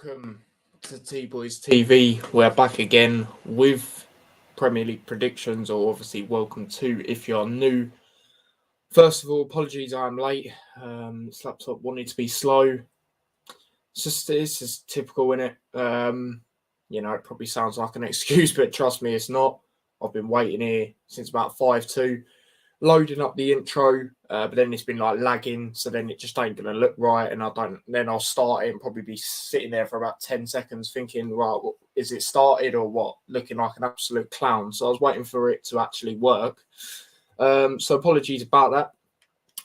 Welcome to T-Boys TV. We're back again with Premier League predictions, or obviously welcome to if you're new. First of all, apologies I'm late. This laptop wanted to be slow. It's just typical, innit? It probably sounds like an excuse, but trust me, it's not. I've been waiting here since about 5:02. Loading up the intro, but then it's been like lagging, so then it just ain't gonna look right, and then I'll start it and probably be sitting there for about 10 seconds thinking, right, is it started or what? Looking like an absolute clown. So I was waiting for it to actually work. So apologies about that.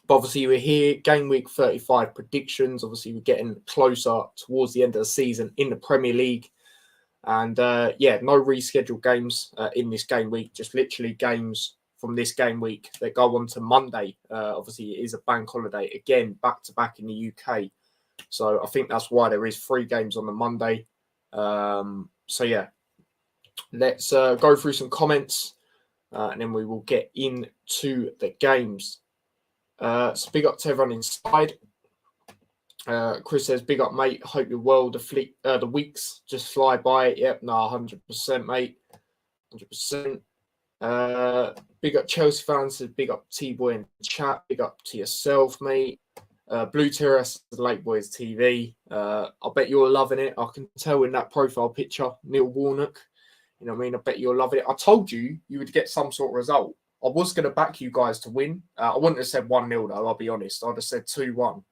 But obviously we're here, game week 35 predictions. Obviously we're getting closer towards the end of the season in the Premier League. And no rescheduled games in this game week, just literally games from this game week that go on to Monday. Obviously, it is a bank holiday again, back to back in the UK. So I think that's why there is 3 games on the Monday. Let's go through some comments and then we will get into the games. So big up to everyone inside. Chris says, big up, mate. Hope you're well. The weeks just fly by. Yep, no, 100%, mate. 100%. Big up Chelsea fans, says big up T-Boy in the chat, big up to yourself, mate. Blue Terrace, Late Boys TV. I bet you're loving it. I can tell in that profile picture, Neil Warnock. You know what I mean? I bet you're loving it. I told you would get some sort of result. I was going to back you guys to win. I wouldn't have said 1-0 though, I'll be honest. I'd have said 2-1.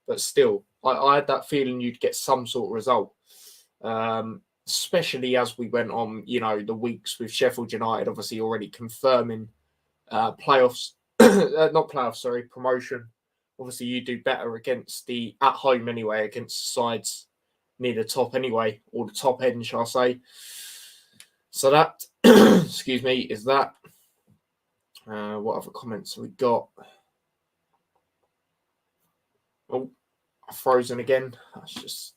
But still, I had that feeling you'd get some sort of result. Especially as we went on, the weeks with Sheffield United, obviously already confirming promotion. Obviously, you do better against at home anyway, against sides near the top anyway, or the top end, shall I say. So that, excuse me, is that. What other comments have we got? Oh, frozen again. That's just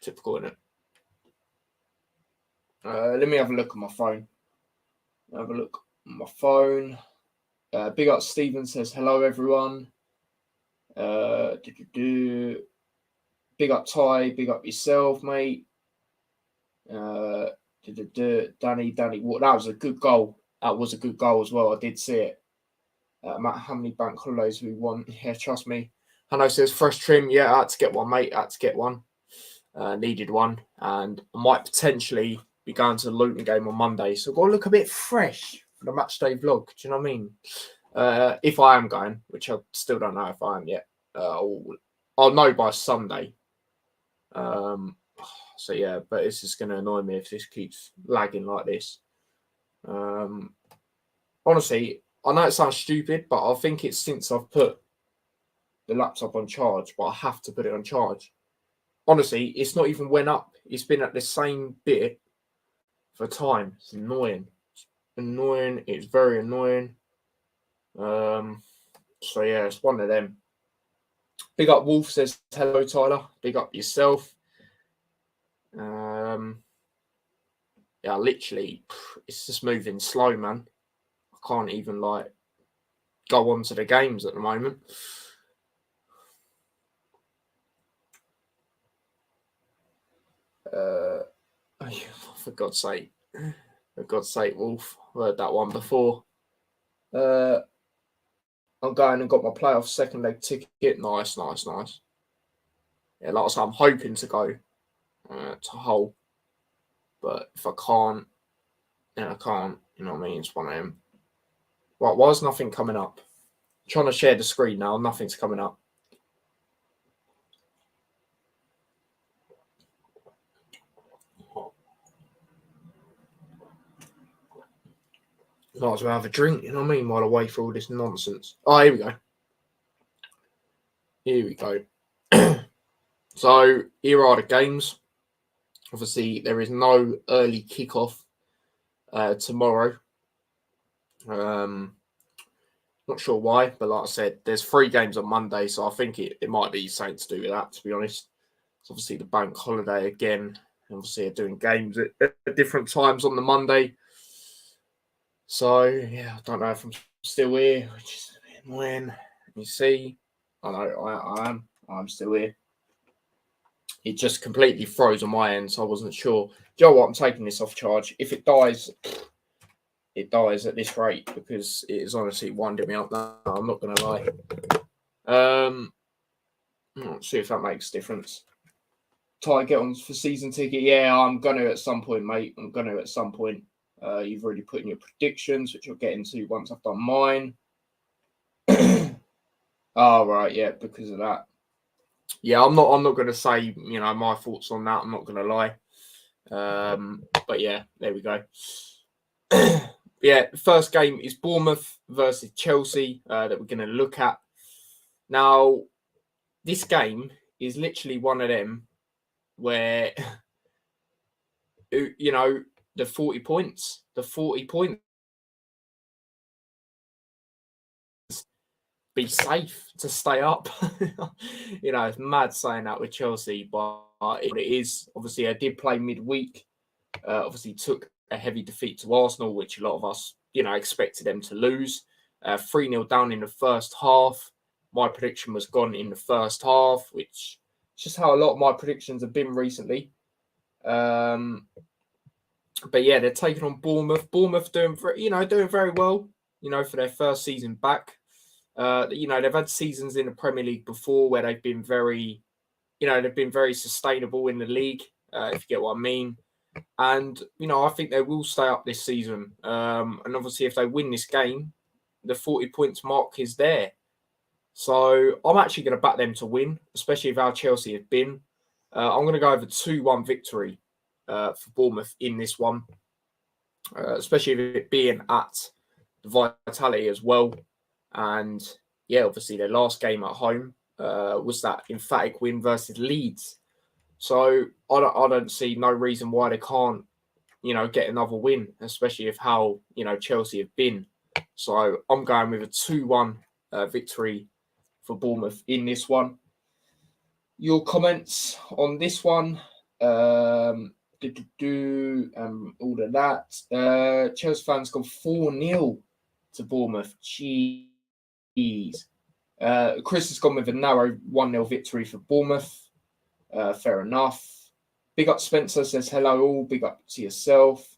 typical, isn't it? Let me have a look at my phone. Big up Stephen says, hello, everyone. Big up Ty. Big up yourself, mate. Danny. That was a good goal. That was a good goal as well. I did see it. Matt, how many bank holidays we want? Yeah, trust me. Hanno says, fresh trim. Yeah, I had to get one, mate. I had to get one. Needed one. And I might potentially be going to the Luton game on Monday, so I've got to look a bit fresh for the match day vlog. Do you know what I mean? If I am going, which I still don't know if I am yet, I'll know by Sunday. But it's just going to annoy me if this keeps lagging like this. Honestly, I know it sounds stupid, but I think it's since I've put the laptop on charge, but I have to put it on charge. Honestly, it's not even went up. It's been at the same bit for time. It's annoying. It's very annoying. It's one of them. Big up Wolf says, hello, Tyler. Big up yourself. Literally, it's just moving slow, man. I can't even, go on to the games at the moment. For God's sake, Wolf. I've heard that one before. I'm going and got my playoff second leg ticket. Nice. Yeah, like I said, I'm hoping to go to Hull. But if I can't, then I can't. You know what I mean? It's one of them. Right, why is nothing coming up? I'm trying to share the screen now. Nothing's coming up. Might as well have a drink, you know what I mean, while I wait for all this nonsense. Oh, here we go. So, here are the games. Obviously, there is no early kickoff tomorrow. Not sure why, but like I said, there's 3 games on Monday, so I think it might be something to do with that, to be honest. It's obviously the bank holiday again. Obviously, they're doing games at different times on the Monday. So, yeah, I don't know if I'm still here, which is a bit annoying. Let me see. I know I am. I'm still here. It just completely froze on my end, so I wasn't sure. Do you know what? I'm taking this off charge. If it dies, it dies at this rate because it is honestly winding me up now. I'm not going to lie. Let's see if that makes a difference. Try to get on for season ticket. Yeah, I'm going to at some point, mate. I'm going to at some point. You've already put in your predictions, which I'll get into once I've done mine. Oh, right, yeah, because of that. Yeah, I'm not going to say, my thoughts on that. I'm not going to lie. But yeah, there we go. Yeah, the first game is Bournemouth versus Chelsea that we're going to look at. Now, this game is literally one of them where, the 40 points, be safe to stay up. It's mad saying that with Chelsea, but it is. Obviously, I did play midweek. Obviously, took a heavy defeat to Arsenal, which a lot of us, expected them to lose. 3-0 down in the first half. My prediction was gone in the first half, which is just how a lot of my predictions have been recently. But yeah, they're taking on Bournemouth. Bournemouth doing very well, for their first season back. They've had seasons in the Premier League before where they've been very sustainable in the league, if you get what I mean. And, I think they will stay up this season. And obviously, if they win this game, the 40 points mark is there. So I'm actually going to back them to win, especially if how Chelsea have been. I'm going to go over 2-1 victory for Bournemouth in this one, especially with it being at the Vitality as well. And yeah, obviously their last game at home was that emphatic win versus Leeds. So I don't see no reason why they can't, get another win, especially if how, Chelsea have been. So I'm going with a 2-1 victory for Bournemouth in this one. Your comments on this one? All of that. Chelsea fans gone 4-0 to Bournemouth. Jeez. Chris has gone with a narrow 1-0 victory for Bournemouth. Fair enough. Big up Spencer says hello all. Big up to yourself.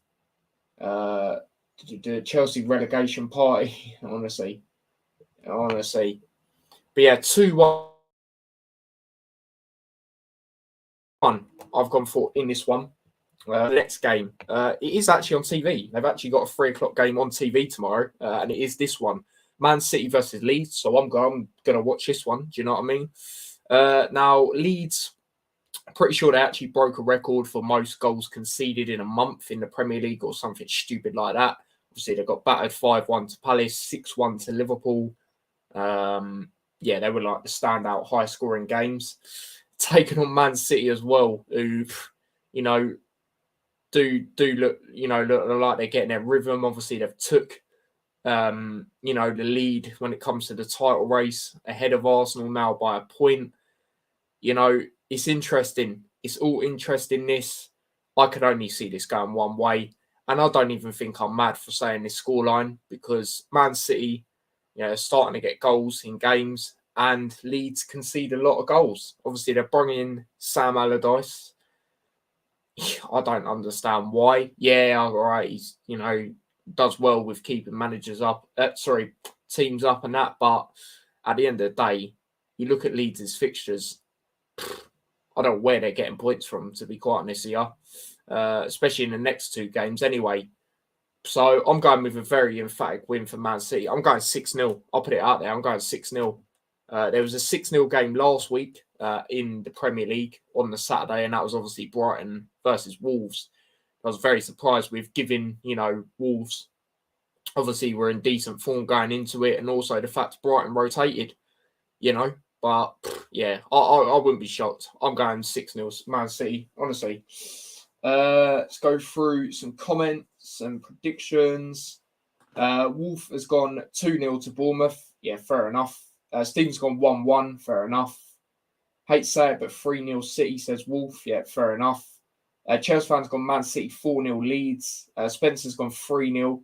Chelsea relegation party. Honestly. But yeah, 2-1. I've gone for in this one. The next game. It is actually on TV. They've actually got a 3:00 game on TV tomorrow, and it is this one. Man City versus Leeds. So I'm going to watch this one. Do you know what I mean? Now, Leeds, pretty sure they actually broke a record for most goals conceded in a month in the Premier League or something stupid like that. Obviously, they got battered 5-1 to Palace, 6-1 to Liverpool. Yeah, they were like the standout high-scoring games. Taking on Man City as well, who, do look like they're getting their rhythm. Obviously, they've took the lead when it comes to the title race ahead of Arsenal now by a point. It's interesting. It's all interestingness. I could only see this going one way. And I don't even think I'm mad for saying this scoreline because Man City, are starting to get goals in games and Leeds concede a lot of goals. Obviously, they're bringing in Sam Allardyce. I don't understand why. Yeah, all right. He's, does well with keeping managers up. Teams up and that. But at the end of the day, you look at Leeds' fixtures. I don't know where they're getting points from, to be quite honest here, especially in the next two games anyway. So I'm going with a very emphatic win for Man City. I'm going 6-0. I'll put it out there. I'm going 6-0. There was a 6-0 game last week in the Premier League on the Saturday, and that was obviously Brighton versus Wolves. I was very surprised with giving, Wolves obviously were in decent form going into it, and also the fact Brighton rotated, But yeah, I wouldn't be shocked. I'm going 6-0 Man City, honestly. Let's go through some comments and predictions. Wolf has gone 2-0 to Bournemouth. Yeah, fair enough. Stephen's gone 1-1. Fair enough. Hate to say it, but 3-0 City, says Wolf. Yeah, fair enough. Chelsea fans gone Man City 4-0 Leeds. Spencer's gone 3-0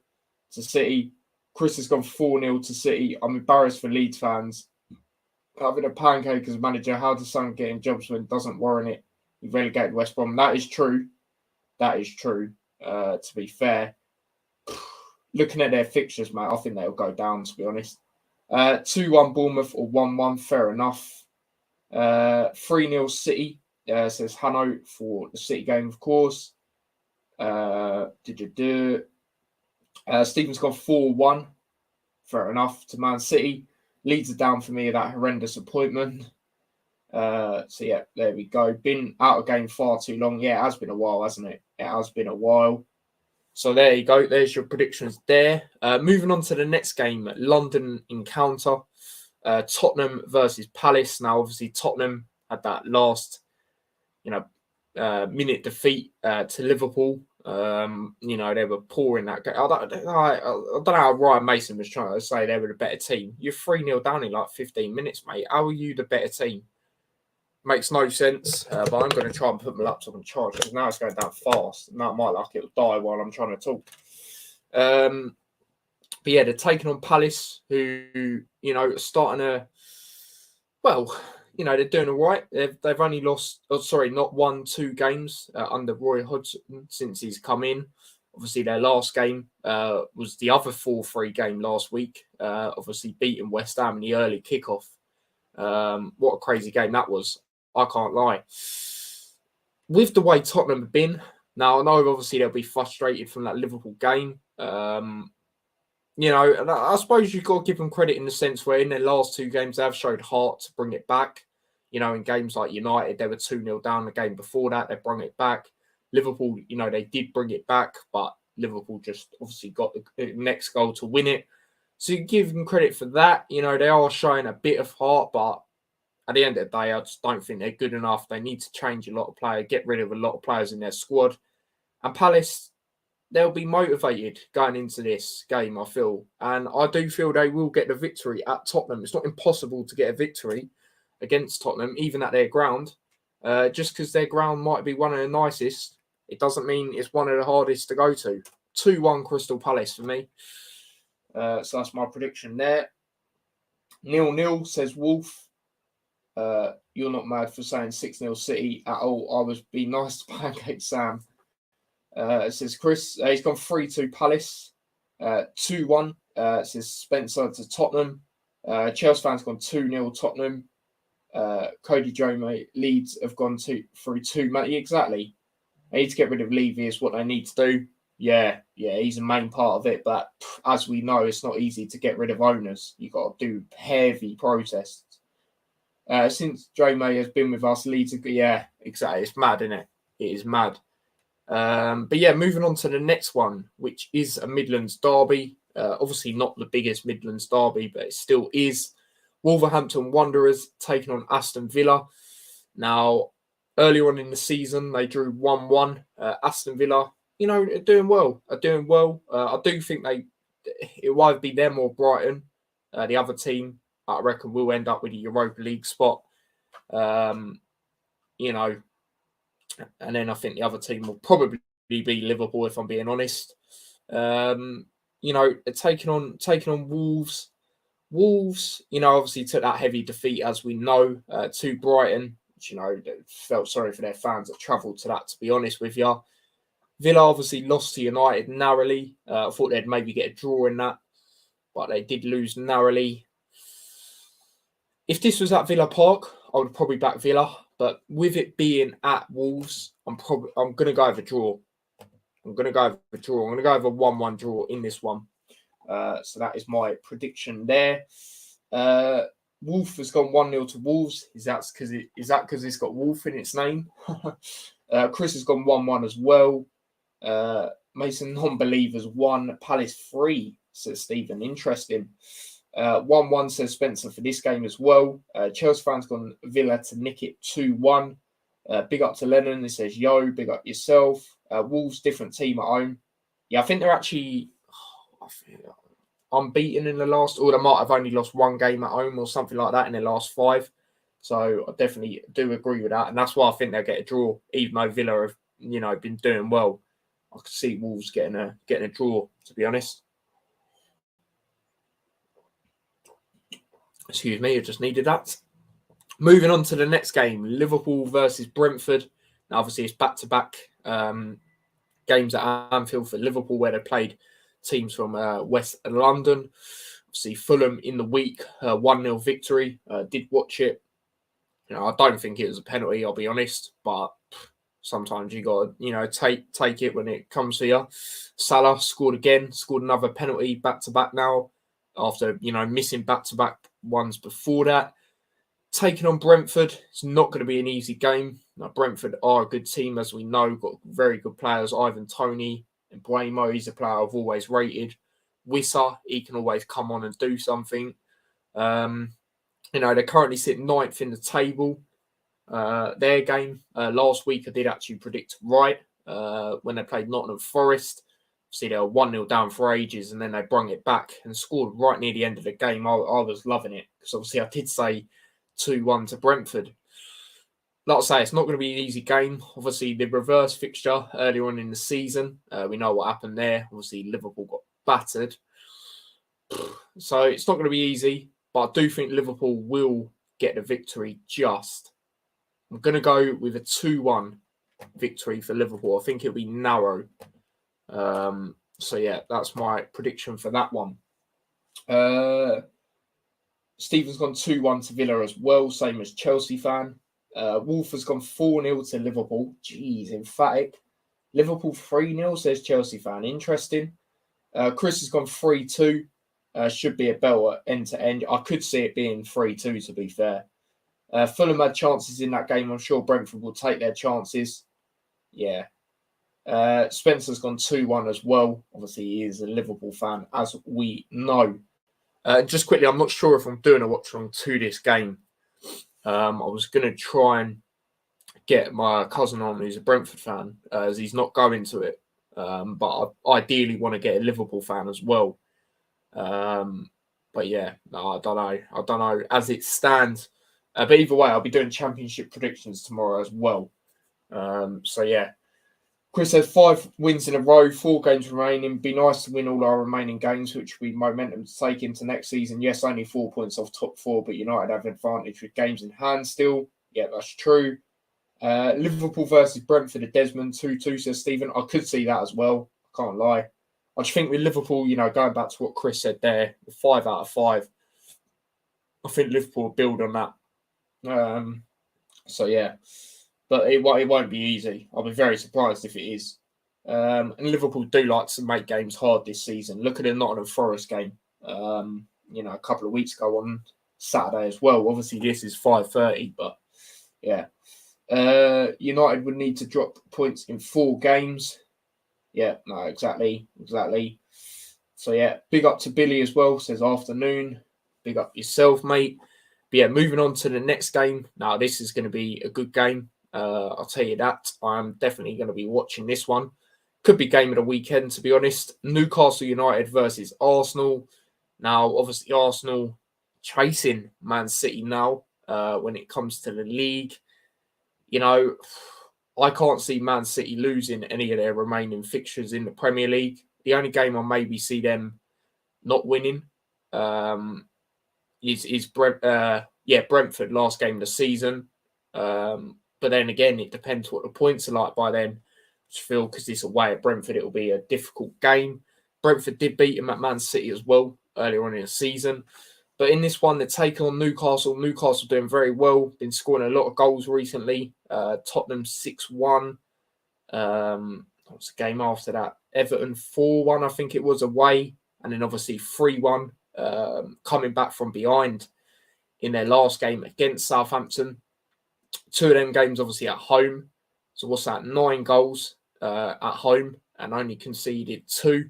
to City. Chris has gone 4-0 to City. I'm embarrassed for Leeds fans. Having a pancake as manager, how does someone get in jobs when it doesn't warrant it? He relegated West Brom. That is true. That is true. To be fair, looking at their fixtures, mate, I think they'll go down, to be honest. 2-1 Bournemouth or 1-1, fair enough. 3-0 City, says Hanno for the City game, of course. Stephen's gone 4-1, fair enough, to Man City. Leads are down for me of that horrendous appointment. So yeah, there we go. Been out of game far too long. Yeah, it has been a while, hasn't it? It has been a while. So there you go. There's your predictions there. Moving on to the next game, London encounter. Tottenham versus Palace. Now, obviously, Tottenham had that last, minute defeat to Liverpool. They were poor in that game. I don't know how Ryan Mason was trying to say they were the better team. You're 3-0 down in like 15 minutes, mate. How are you the better team? Makes no sense, but I'm going to try and put my laptop on charge because now it's going down fast. And that might it'll die while I'm trying to talk. But yeah, they're taking on Palace, who, are starting to, they're doing all right. They've only not won 2 games under Roy Hodgson since he's come in. Obviously, their last game was the other 4-3 game last week, obviously beating West Ham in the early kickoff. What a crazy game that was. I can't lie. With the way Tottenham have been, now I know obviously they'll be frustrated from that Liverpool game. And I suppose you've got to give them credit in the sense where in their last 2 games they have showed heart to bring it back. In games like United, they were 2-0 down the game before that. They brought it back. Liverpool, they did bring it back, but Liverpool just obviously got the next goal to win it. So you give them credit for that. They are showing a bit of heart, but at the end of the day, I just don't think they're good enough. They need to change a lot of players, get rid of a lot of players in their squad. And Palace, they'll be motivated going into this game, I feel. And I do feel they will get the victory at Tottenham. It's not impossible to get a victory against Tottenham, even at their ground. Just because their ground might be one of the nicest, it doesn't mean it's one of the hardest to go to. 2-1 Crystal Palace for me. So that's my prediction there. 0-0 says Wolf. You're not mad for saying 6-0 City at all. I was be nice to Pancake Sam. It says Chris. He's gone 3-2 Palace. 2-1. It says Spencer to Tottenham. Chelsea fans gone 2-0 Tottenham. Cody Jome Leeds have gone through 2. Exactly. They need to get rid of Levy is what they need to do. Yeah, he's a main part of it. But as we know, it's not easy to get rid of owners. You've got to do heavy protests. Since Jome has been with us, Leeds, yeah, exactly. It's mad, isn't it? It is mad. But yeah, moving on to the next one, which is a Midlands derby. Obviously not the biggest Midlands derby, but it still is. Wolverhampton Wanderers taking on Aston Villa. Now, earlier on in the season, they drew 1-1. Aston Villa, are doing well. I do think it will either be them or Brighton, the other team. I reckon we'll end up with a Europa League spot. And then I think the other team will probably be Liverpool, if I'm being honest. Taking on Wolves. Wolves, obviously took that heavy defeat, as we know, to Brighton, which, felt sorry for their fans that travelled to that, to be honest with you. Villa obviously lost to United narrowly. I thought they'd maybe get a draw in that, but they did lose narrowly. If this was at Villa Park, I would probably back Villa, but with it being at Wolves, I'm going to go with a draw. I'm going to go with a 1-1 draw in this one. So that is my prediction there. Wolf has gone 1-0 to Wolves. Is that because it's got Wolf in its name? Chris has gone 1-1 as well. Mason non-believers 1, Palace 3, says Stephen. Interesting. 1-1 says Spencer for this game as well. Chelsea fans gone Villa to nick it 2-1. Big up to Lennon. He says, yo, big up yourself. Wolves, different team at home. Yeah, I think they're actually unbeaten in the last, or they might have only lost 1 game at home or something like that in their last 5. So I definitely do agree with that. And that's why I think they'll get a draw, even though Villa have, been doing well. I could see Wolves getting a draw, to be honest. Excuse me, I just needed that. Moving on to the next game, Liverpool versus Brentford. Now, obviously, it's back-to-back games at Anfield for Liverpool, where they played teams from West London. Obviously, Fulham in the week, 1-0 victory. Did watch it. I don't think it was a penalty, I'll be honest, but sometimes you got to, take it when it comes to you. Salah scored another penalty back-to-back now after, missing back-to-back ones before that. Taking on Brentford, it's not going to be an easy game. Now, Brentford are a good team, as we know, got very good players. Ivan Toney and Buemo, he's a player I've always rated. Wissa, he can always come on and do something. They're currently sitting 9th in the table. Their game last week, I did actually predict right when they played Nottingham Forest. See, they were 1-0 down for ages, and then they brung it back and scored right near the end of the game. I was loving it because obviously I did say 2-1 to Brentford. Like I say, it's not going to be an easy game. Obviously, the reverse fixture earlier on in the season, we know what happened there. Obviously, Liverpool got battered. So it's not going to be easy, but I do think Liverpool will get the victory just. I'm going to go with a 2-1 victory for Liverpool. I think it'll be narrow. So, yeah, that's my prediction for that one. Stephen's gone 2-1 to Villa as well, same as Chelsea fan. Wolf has gone 4-0 to Liverpool. Jeez, emphatic. Liverpool 3-0, says Chelsea fan. Interesting. Chris has gone 3-2. Should be a belter end to end. I could see it being 3-2, to be fair. Fulham had chances in that game. I'm sure Brentford will take their chances. Yeah. Spencer's gone 2-1 as well. Obviously, he is a Liverpool fan, as we know. Just quickly, I'm not sure if I'm doing a watch along to this game. I was going to try and get my cousin on, who's a Brentford fan, as he's not going to it. But I ideally want to get a Liverpool fan as well. But yeah, no, I don't know as it stands. But either way, I'll be doing championship predictions tomorrow as well. So yeah. Chris has 5 wins in a row, 4 games remaining. Be nice to win all our remaining games, which we momentum to take into next season. Yes, only 4 points off top 4, but United have an advantage with games in hand still. Yeah, that's true. Liverpool versus Brentford at Desmond, 2-2, says Stephen. I could see that as well. I can't lie. I just think with Liverpool, going back to what Chris said there, 5 out of 5, I think Liverpool will build on that. So, yeah. But it won't be easy. I'll be very surprised if it is. And Liverpool do like to make games hard this season. Look at the Nottingham Forest game, a couple of weeks ago on Saturday as well. Obviously, this is 5:30, but yeah. United would need to drop points in 4 games. Yeah, no, exactly. So, yeah, big up to Billy as well, says afternoon. Big up yourself, mate. But yeah, moving on to the next game. Now, this is going to be a good game. I'll tell you that. I'm definitely going to be watching this one. Could be game of the weekend, to be honest. Newcastle United versus Arsenal. Now, obviously, Arsenal chasing Man City now when it comes to the league. I can't see Man City losing any of their remaining fixtures in the Premier League. The only game I maybe see them not winning is Brentford, last game of the season. But then again, it depends what the points are like by then. I just feel because it's away at Brentford, it will be a difficult game. Brentford did beat them at Man City as well earlier on in the season. But in this one, they're taking on Newcastle. Newcastle doing very well. Been scoring a lot of goals recently. Tottenham 6-1. What's the game after that? Everton 4-1, I think it was, away. And then obviously 3-1 coming back from behind in their last game against Southampton. 2 of them games obviously at home. So what's that? 9 goals at home and only conceded 2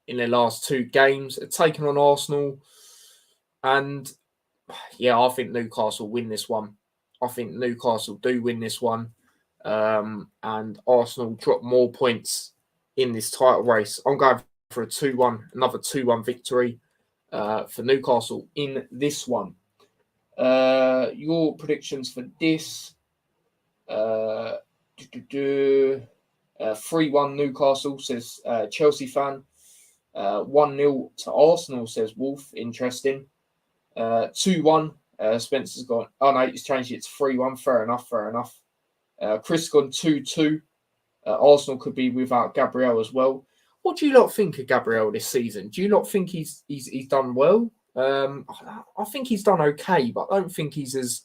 in their last 2 games. They're taking on Arsenal. And yeah, I think Newcastle win this one. I think Newcastle do win this one. And Arsenal drop more points in this title race. I'm going for a 2-1, another 2-1 victory for Newcastle in this one. Your predictions for this? 3-1 Newcastle, says Chelsea fan. 1-0 to Arsenal, says Wolf. Interesting. 2-1. Spencer's gone. Oh no, he's changed it to 3-1. Fair enough. Chris gone 2-2. Arsenal could be without Gabriel as well. What do you lot think of Gabriel this season? Do you not think he's done well? I think he's done okay, but I don't think he's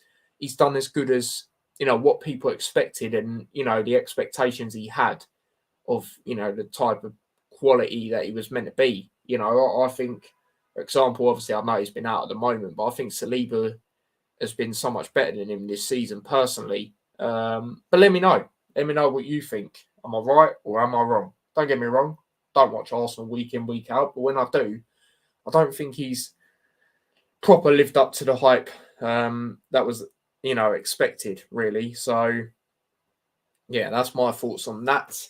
done as good as what people expected, and the expectations he had of the type of quality that he was meant to be. I think, for example, obviously I know he's been out at the moment, but I think Saliba has been so much better than him this season personally. But let me know. Let me know what you think. Am I right or am I wrong? Don't get me wrong. Don't watch Arsenal week in, week out. But when I do, I don't think he's proper lived up to the hype that was, expected, really. So, yeah, that's my thoughts on that.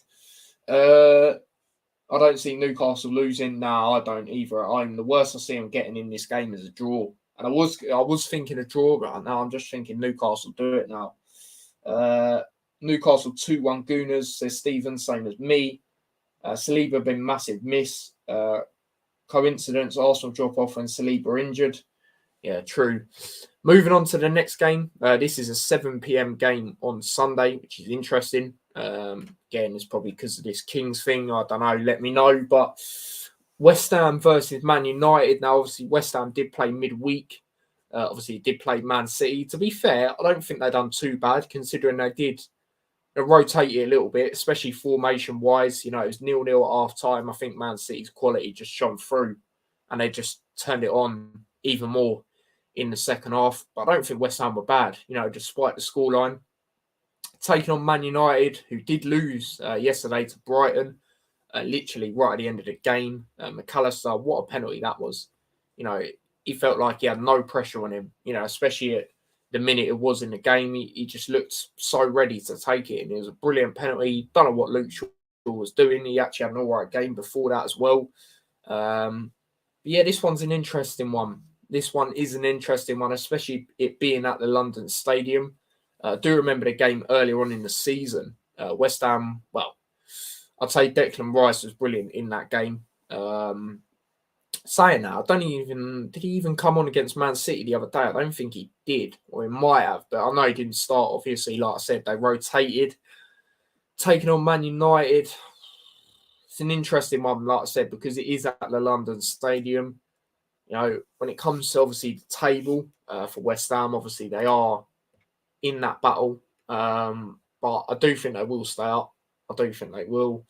I don't see Newcastle losing. No, I don't either. The worst I see them getting in this game is a draw. And I was thinking a draw, but now I'm just thinking Newcastle do it now. Newcastle 2-1 Gooners, says Stephen, same as me. Saliba been massive miss. Coincidence, Arsenal drop off when Saliba injured. Yeah, true. Moving on to the next game. This is a 7 p.m. game on Sunday, which is interesting. Again, it's probably because of this Kings thing. I don't know. Let me know. But West Ham versus Man United. Now, obviously, West Ham did play midweek. Obviously, did play Man City. To be fair, I don't think they've done too bad, considering they did rotate it a little bit, especially formation-wise. It was 0-0 at half-time. I think Man City's quality just shone through, and they just turned it on even more in the second half. But I don't think West Ham were bad, despite the scoreline. Taking on Man United, who did lose yesterday to Brighton, literally right at the end of the game. McAllister, what a penalty that was. He felt like he had no pressure on him, especially at the minute it was in the game. He just looked so ready to take it, and it was a brilliant penalty. Don't know what Luke Shaw was doing. He actually had an all right game before that as well. Yeah, this one's an interesting one. This one is an interesting one, especially it being at the London Stadium. I do remember the game earlier on in the season. West Ham, well, I'd say Declan Rice was brilliant in that game. Saying that, did he even come on against Man City the other day? I don't think he did, or he might have, but I know he didn't start. Obviously, like I said, they rotated. Taking on Man United, it's an interesting one, like I said, because it is at the London Stadium. When it comes to obviously the table for West Ham, obviously they are in that battle, but I do think they will stay up. I do think they will.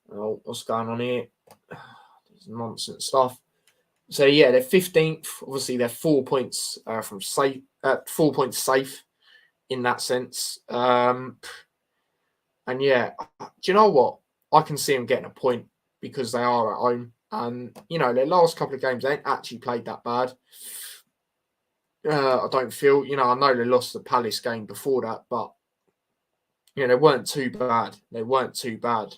What's going on here? There's nonsense stuff. So yeah, they're 15th. Obviously, they're 4 points from safe. 4 points safe in that sense. And yeah, do you know what? I can see them getting a point because they are at home, and their last couple of games they ain't actually played that bad. I don't feel. I know they lost the Palace game before that, but they weren't too bad. They weren't too bad.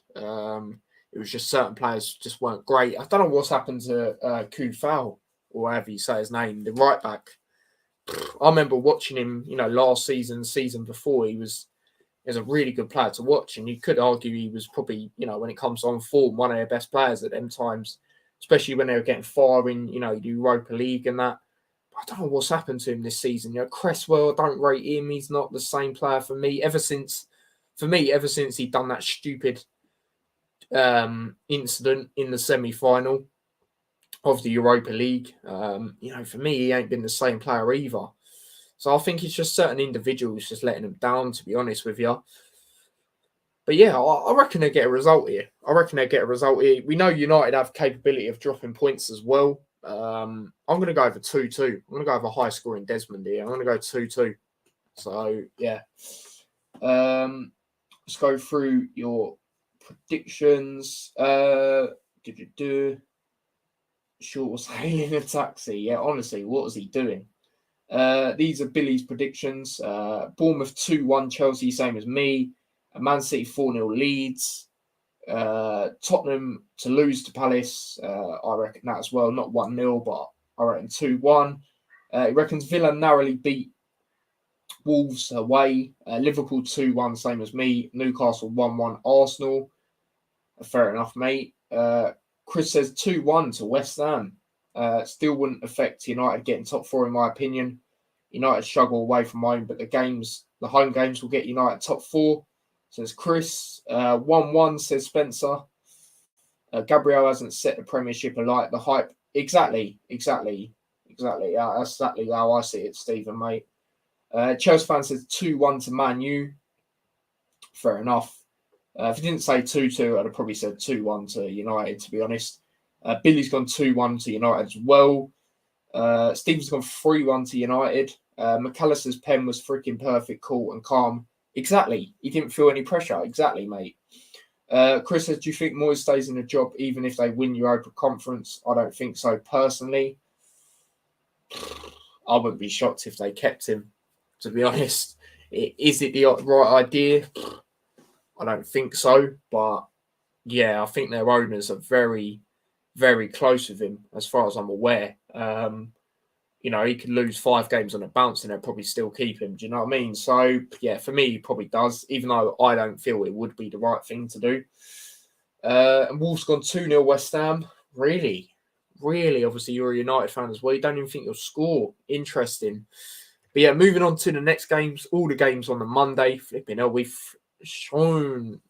It was just certain players just weren't great. I don't know what's happened to Kufal, or however you say his name, the right back. I remember watching him, last season before. He was a really good player to watch, and you could argue he was probably, when it comes on form, one of their best players at them times, especially when they were getting far in, the Europa League and that. I don't know what's happened to him this season. Cresswell, I don't rate him. He's not the same player for me. Ever since he'd done that stupid incident in the semi-final of the Europa League, for me, he ain't been the same player either. So I think it's just certain individuals just letting them down, to be honest with you. But yeah, I reckon they get a result here. We know United have capability of dropping points as well. I'm going to go over 2-2. I'm going to go over high scoring Desmond here. I'm going to go 2-2. So yeah. Let's go through your predictions. Short was hailing a taxi. Yeah, honestly, what was he doing? These are Billy's predictions. Bournemouth 2-1 Chelsea, same as me. Man City 4-0 Leeds. Tottenham to lose to Palace. I reckon that as well. Not 1-0, but I reckon 2-1. He reckons Villa narrowly beat Wolves away. Liverpool 2-1, same as me. Newcastle 1-1 Arsenal. Fair enough, mate. Chris says 2-1 to West Ham. Still wouldn't affect United getting top four, in my opinion. United struggle away from home, but the home games will get United top 4, says Chris. 1-1, says Spencer. Gabriel hasn't set the Premiership alight. The hype. Exactly. That's exactly how I see it, Stephen, mate. Chelsea fan says 2-1 to Man U. Fair enough. If he didn't say 2-2, I'd have probably said 2-1 to United, to be honest. Billy's gone 2-1 to United as well. Stephen's gone 3-1 to United. McAllister's pen was freaking perfect, cool and calm. Exactly. He didn't feel any pressure. Exactly, mate. Chris says, do you think Moyes stays in the job even if they win Europa Conference? I don't think so, personally. I wouldn't be shocked if they kept him, to be honest. Is it the right idea? I don't think so. But, yeah, I think their owners are very, very close with him, as far as I'm aware. He could lose 5 games on a bounce and they'll probably still keep him. Do you know what I mean? So, yeah, for me, he probably does, even though I don't feel it would be the right thing to do. And Wolves gone 2-0 West Ham. Really? Obviously, you're a United fan as well. You don't even think you'll score. Interesting. But, yeah, moving on to the next games. All the games on the Monday. Flipping hell, we've flown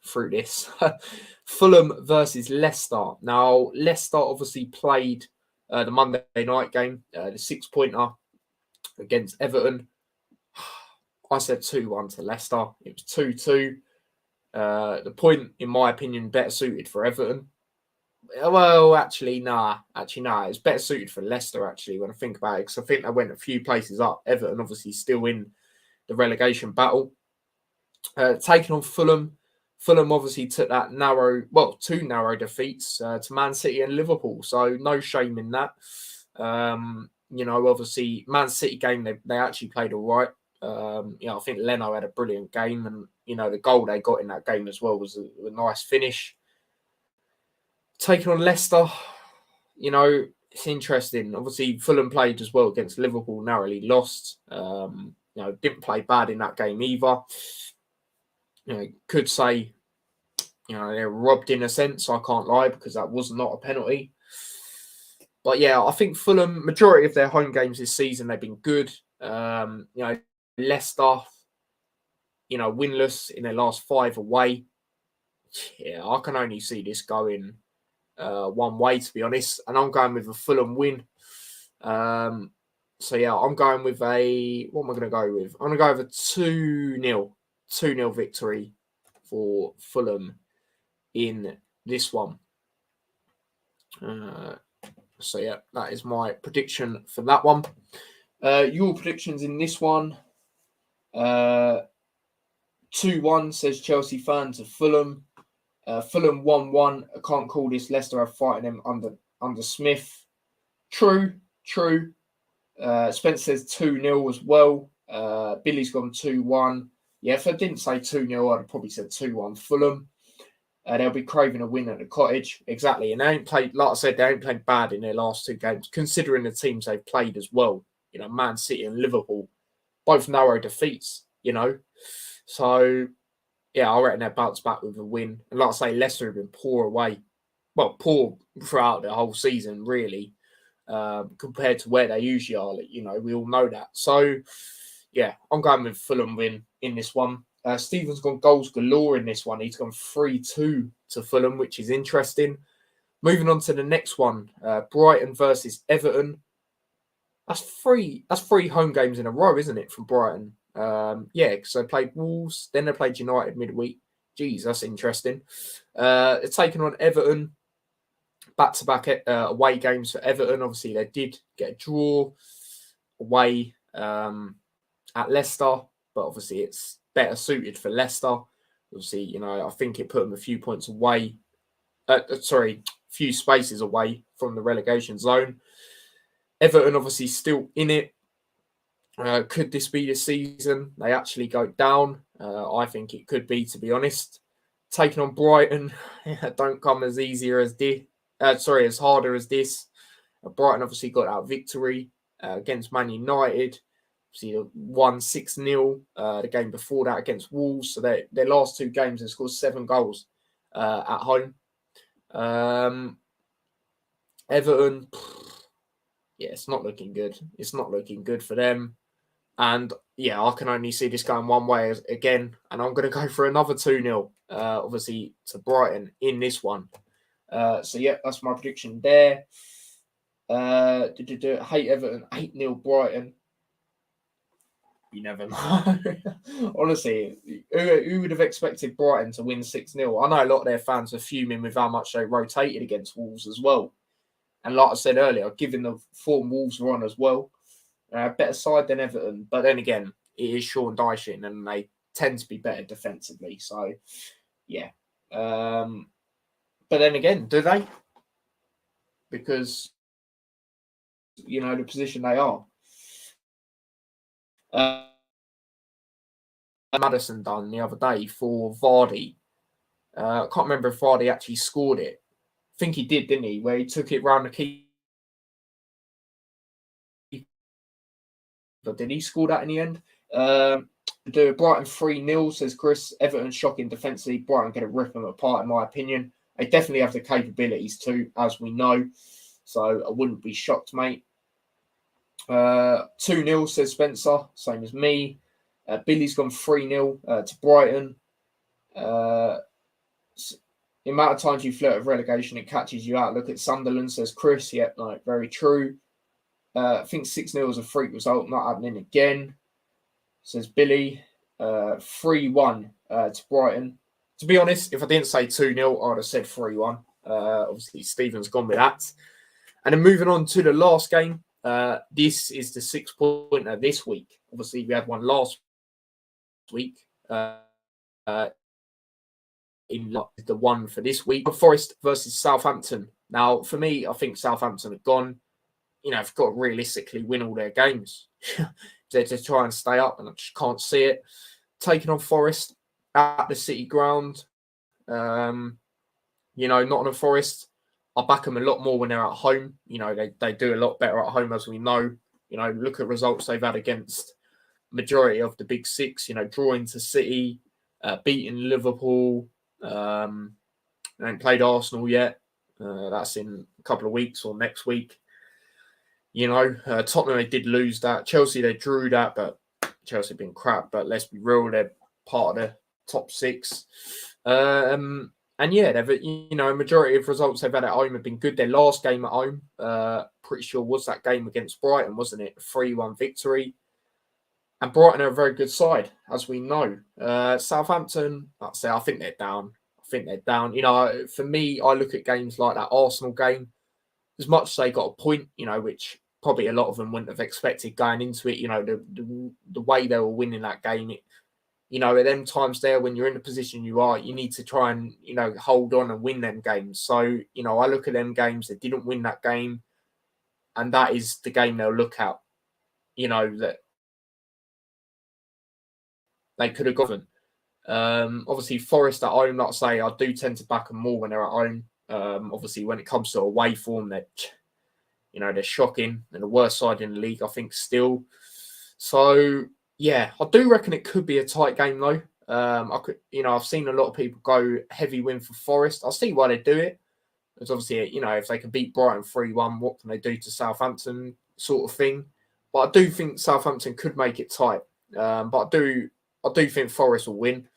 through this. Fulham versus Leicester. Now, Leicester obviously played the Monday night game, the 6-pointer against Everton. I said 2-1 to Leicester. It was 2-2. The point, in my opinion, better suited for Everton. Well, actually, nah. It's better suited for Leicester, actually, when I think about it, because I think they went a few places up. Everton obviously still in the relegation battle. Taking on Fulham. Fulham obviously took that two narrow defeats to Man City and Liverpool. So no shame in that. Obviously, Man City game, they actually played all right. I think Leno had a brilliant game. And, the goal they got in that game as well was a nice finish. Taking on Leicester, it's interesting. Obviously, Fulham played as well against Liverpool, narrowly lost. Didn't play bad in that game either. Could say, they're robbed in a sense. I can't lie, because that was not a penalty. But yeah, I think Fulham, majority of their home games this season, they've been good. Leicester, winless in their last 5 away. Yeah, I can only see this going one way, to be honest. And I'm going with a Fulham win. I'm going with what am I going to go with? I'm going to go with a 2-0 victory for Fulham in this one. That is my prediction for that one. Your predictions in this one. 2-1, says Chelsea fan to Fulham. Fulham 1-1. I can't call this. Leicester are fighting them under Smith. True. Spence says 2-0 as well. Billy's gone 2-1. Yeah, if I didn't say 2-0, I'd have probably said 2-1 Fulham. They'll be craving a win at the Cottage. Exactly. And they ain't played, like I said, they ain't played bad in their last 2 games, considering the teams they've played as well. Man City and Liverpool, both narrow defeats, So, yeah, I reckon they'll bounce back with a win. And like I say, Leicester have been poor away. Well, poor throughout the whole season, really, compared to where they usually are. We all know that. So, yeah, I'm going with Fulham win in this one. Stephen's gone goals galore in this one. He's gone 3-2 to Fulham, which is interesting. Moving on to the next one, Brighton versus Everton. That's three home games in a row, isn't it, from Brighton? Because they played Wolves, then they played United midweek. Jeez, that's interesting. They're taking on Everton. Back-to-back away games for Everton. Obviously, they did get a draw away at Leicester, but obviously it's better suited for Leicester. Obviously, I think it put them a few points away. Few spaces away from the relegation zone. Everton obviously still in it. Could this be the season they actually go down? I think it could be, to be honest. Taking on Brighton, don't come as easier as this. As harder as this. Brighton obviously got that victory against Man United. Obviously, won 6-0 the game before that against Wolves. So their last 2 games, they scored 7 goals at home. Everton, yeah, it's not looking good. It's not looking good for them. And yeah, I can only see this going one way again. And I'm going to go for another 2-0, obviously, to Brighton in this one. So, yeah, that's my prediction there. Hate Everton, 8-0 Brighton. You never know. Honestly, who would have expected Brighton to win 6-0? I know a lot of their fans are fuming with how much they rotated against Wolves as well. And like I said earlier, given the form Wolves were on as well, better side than Everton. But then again, it is Sean Dyche, and they tend to be better defensively. So, yeah. But then again, do they? Because, the position they are. Madison done the other day for Vardy. I can't remember if Vardy actually scored it. I think he did, didn't he? Where he took it round the keeper. Did he score that in the end? Do Brighton 3-0, says Chris. Everton shocking defensively. Brighton going to rip them apart, in my opinion. They definitely have the capabilities to, as we know. So I wouldn't be shocked, mate. 2-0, says Spencer. Same as me. Billy's gone 3-0 to Brighton. The amount of times you flirt with relegation, it catches you out. Look at Sunderland, says Chris. Yep, no, very true. I think 6-0 is a freak result, not happening again, says Billy. 3-1 to Brighton. To be honest, if I didn't say 2-0, I'd have said 3-1. Obviously, Stephen's gone with that. And then moving on to the last game. This is the 6-pointer this week. Obviously, we had one last week. In the one for this week. Forest versus Southampton. Now, for me, I think Southampton have gone. Have got to realistically win all their games. to try and stay up, and I just can't see it. Taking on Forest at the City ground. Nottingham Forest, I back them a lot more when they're at home. They do a lot better at home, as we know. Look at results they've had against majority of the big six. Drawing to City, beating Liverpool. They haven't played Arsenal yet. That's in a couple of weeks or next week. Tottenham, they did lose that. Chelsea, they drew that, but Chelsea been crap. But let's be real, they're part of the top six. And yeah, they've majority of results they've had at home have been good. Their last game at home, pretty sure was that game against Brighton, wasn't it? A 3-1 victory. And Brighton are a very good side, as we know. Southampton, I think they're down. For me, I look at games like that Arsenal game. As much as they got a point, which probably a lot of them wouldn't have expected going into it. The way they were winning that game. At them times there, when you're in the position you are, you need to try and hold on and win them games. So I look at them games. They didn't win that game, and that is the game they'll look at. That they could have gotten. Obviously, Forest at home, like I say, I do tend to back them more when they're at home. Obviously, when it comes to away form, they're shocking and the worst side in the league, I think, still. So yeah, I do reckon it could be a tight game though. I've seen a lot of people go heavy win for Forest. I see why they do it. Because obviously, if they can beat Brighton 3-1, what can they do to Southampton, sort of thing. But I do think Southampton could make it tight. But I do think Forest will win.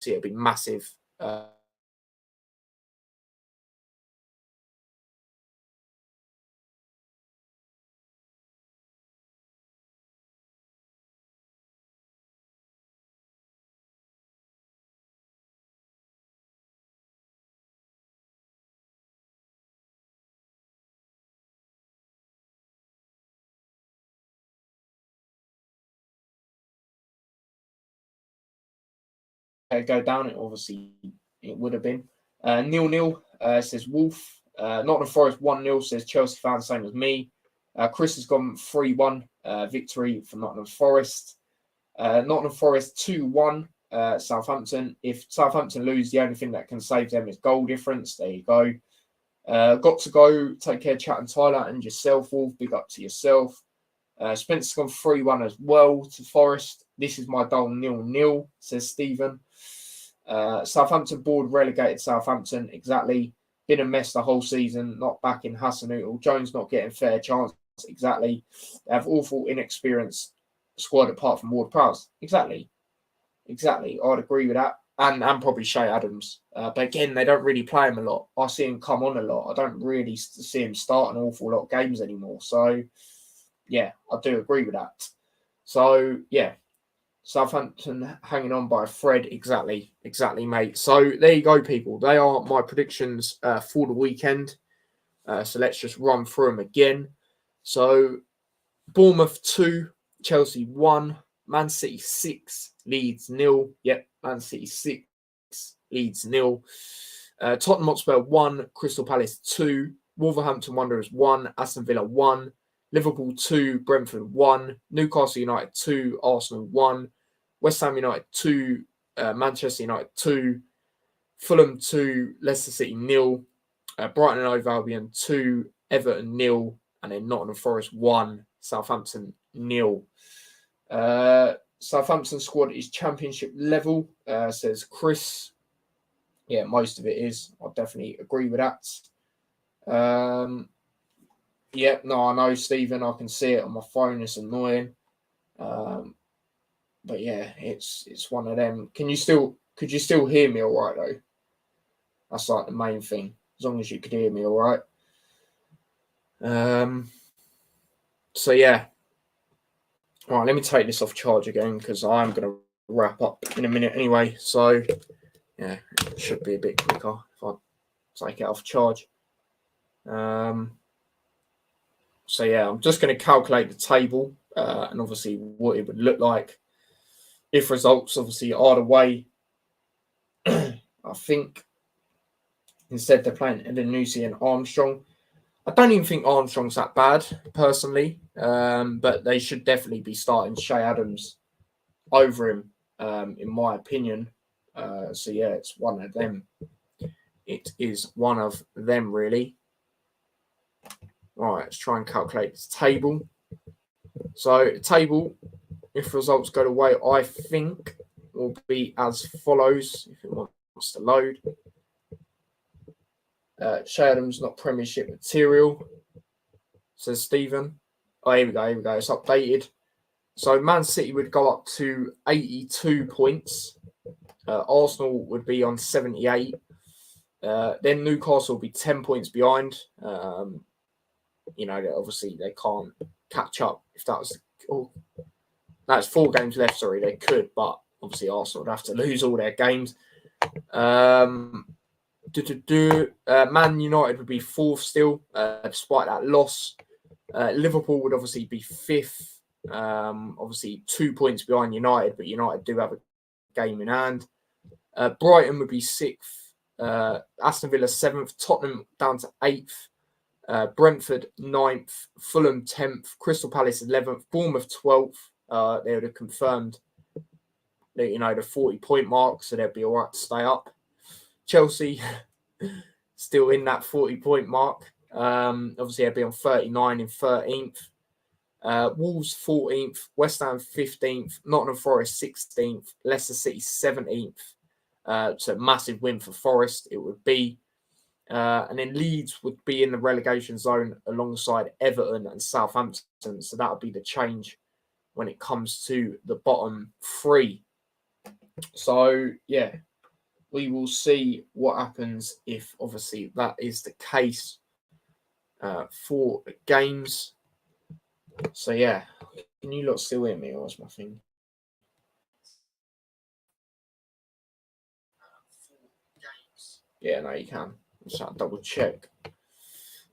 It'll be massive. Go down. It obviously it would have been 0-0. Says Wolf. Nottingham Forest 1-0. Says Chelsea fan, same as me. Chris has gone 3-1 victory for Nottingham Forest. Nottingham Forest 2-1 Southampton. If Southampton lose, the only thing that can save them is goal difference. There you go. Got to go. Take care, Chat and Tyler, and yourself, Wolf. Big up to yourself. Spencer's gone 3-1 as well to Forest. This is my goal 0-0, says Stephen. Southampton board relegated Southampton. Exactly. Been a mess the whole season. Not back in Hasenhüttl. Jones not getting fair chance. Exactly. They have awful, inexperienced squad apart from Ward-Prowse. Exactly. I'd agree with that. And probably Shay Adams. But again, they don't really play him a lot. I see him come on a lot. I don't really see him start an awful lot of games anymore. So, yeah, I do agree with that. So, yeah, Southampton hanging on by a thread. Exactly, mate. So, there you go, people. They are my predictions for the weekend. So, let's just run through them again. So, Bournemouth 2, Chelsea 1, Man City 6, Leeds 0. Yep, Man City 6, Leeds 0. Tottenham Hotspur 1, Crystal Palace 2, Wolverhampton Wanderers 1, Aston Villa 1, Liverpool 2, Brentford 1, Newcastle United 2, Arsenal 1, West Ham United 2, Manchester United 2, Fulham 2, Leicester City 0, Brighton and Hove Albion 2, Everton 0, and then Nottingham Forest 1, Southampton 0. Southampton squad is championship level, says Chris. Yeah, most of it is. I definitely agree with that. Yeah, no, I know, Stephen. I can see it on my phone. It's annoying. But yeah, it's one of them. Could you still hear me all right, though? That's like the main thing. As long as you could hear me all right. So yeah. All right, let me take this off charge again because I'm going to wrap up in a minute anyway. So yeah, it should be a bit quicker if I take it off charge. So yeah, I'm just going to calculate the table and obviously what it would look like if results obviously are the way. I think instead they're playing Edenusi and Armstrong. I don't even think Armstrong's that bad personally, but they should definitely be starting Shay Adams over him, in my opinion. So yeah, it's one of them. It is one of them, really. All right, let's try and calculate this table. So, table, if results go the way I think, will be as follows. If it wants to load. Shay Adams, not Premiership material, says Stephen. Oh, here we go. It's updated. So, Man City would go up to 82 points. Arsenal would be on 78. Then Newcastle will be 10 points behind. Obviously they can't catch up. If that was, that's 4 games left. Sorry, they could, but obviously Arsenal would have to lose all their games. Man United would be 4th still, despite that loss. Liverpool would obviously be 5th. Obviously 2 points behind United, but United do have a game in hand. Brighton would be 6th. Aston Villa 7th. Tottenham down to 8th. Brentford 9th, Fulham 10th, Crystal Palace 11th, Bournemouth 12th. They would have confirmed the 40-point mark, so they'd be all right to stay up. Chelsea still in that 40-point mark. Obviously, they'd be on 39 in 13th. Wolves 14th, West Ham 15th, Nottingham Forest 16th, Leicester City 17th. So massive win for Forest, it would be. And then Leeds would be in the relegation zone alongside Everton and Southampton. So that would be the change when it comes to the bottom 3. So, yeah, we will see what happens if, obviously, that is the case for the games. So, yeah, can you lot still hear me, or is my thing? Yeah, no, you can. Just double check.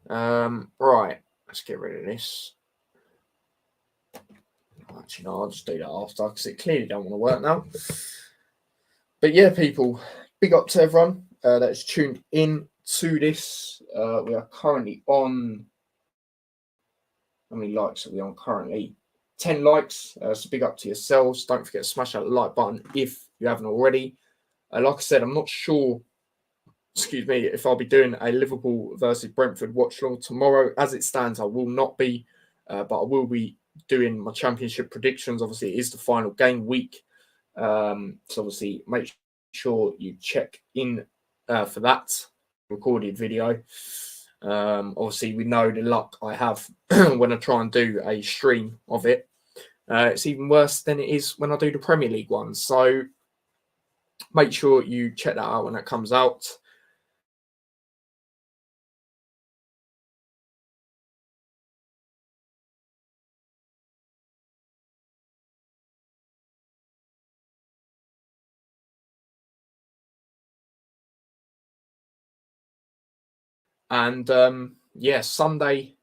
Right, let's get rid of this. Actually, no, I'll just do that after because it clearly don't want to work now. But yeah, people, big up to everyone that's tuned in to this. We are currently on. How many likes are we on currently? 10 likes, so big up to yourselves. Don't forget to smash that like button if you haven't already. Like I said, I'm not sure, if I'll be doing a Liverpool versus Brentford watch along tomorrow. As it stands, I will not be, but I will be doing my championship predictions. Obviously, it is the final game week. So obviously, make sure you check in for that recorded video. Obviously, we know the luck I have when I try and do a stream of it. It's even worse than it is when I do the Premier League ones. So make sure you check that out when that comes out. And yeah, Sunday.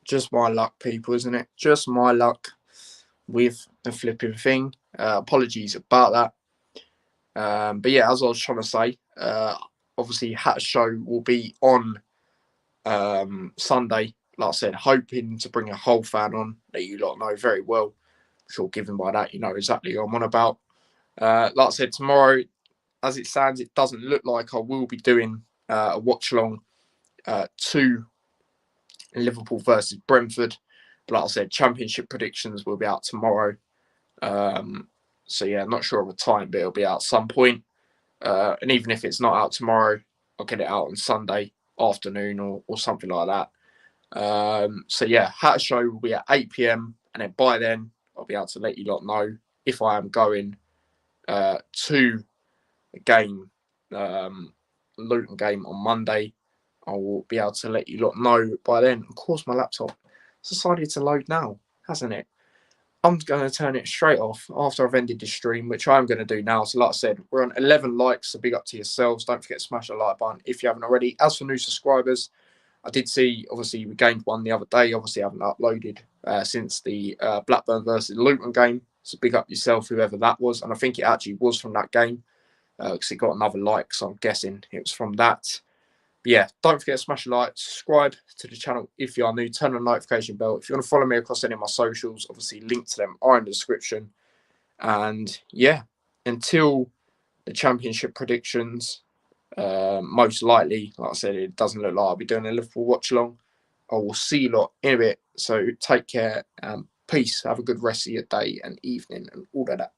Just my luck, people, isn't it? Just my luck with the flipping thing. Apologies about that. But yeah, as I was trying to say, obviously, Hat Show will be on Sunday. Like I said, hoping to bring a whole fan on that you lot know very well. I'm sure, given by that, you know exactly what I'm on about. Like I said, tomorrow, as it stands, it doesn't look like I will be doing a watch along to Liverpool versus Brentford. But like I said, championship predictions will be out tomorrow. So yeah, not sure of the time, but it'll be out at some point. And even if it's not out tomorrow, I'll get it out on Sunday afternoon or something like that. So yeah, Hat Show will be at 8 p.m. and then by then I'll be able to let you lot know if I am going to a game, Luton game on Monday. I will be able to let you lot know by then. Of course, my laptop has decided to load now, hasn't it? I'm going to turn it straight off after I've ended the stream, which I'm going to do now. So like I said, we're on 11 likes, so big up to yourselves. Don't forget to smash the like button if you haven't already. As for new subscribers, I did see, obviously, we gained one the other day. Obviously, I haven't uploaded since the Blackburn versus Luton game. So big up yourself, whoever that was. And I think it actually was from that game because it got another like. So I'm guessing it was from that. But yeah, don't forget to smash a like, subscribe to the channel if you are new, turn on the notification bell. If you want to follow me across any of my socials, obviously links to them are in the description. And yeah, until the championship predictions, most likely, like I said, it doesn't look like I'll be doing a Liverpool watch along. I will see you lot in a bit. So take care and peace. Have a good rest of your day and evening and all of that.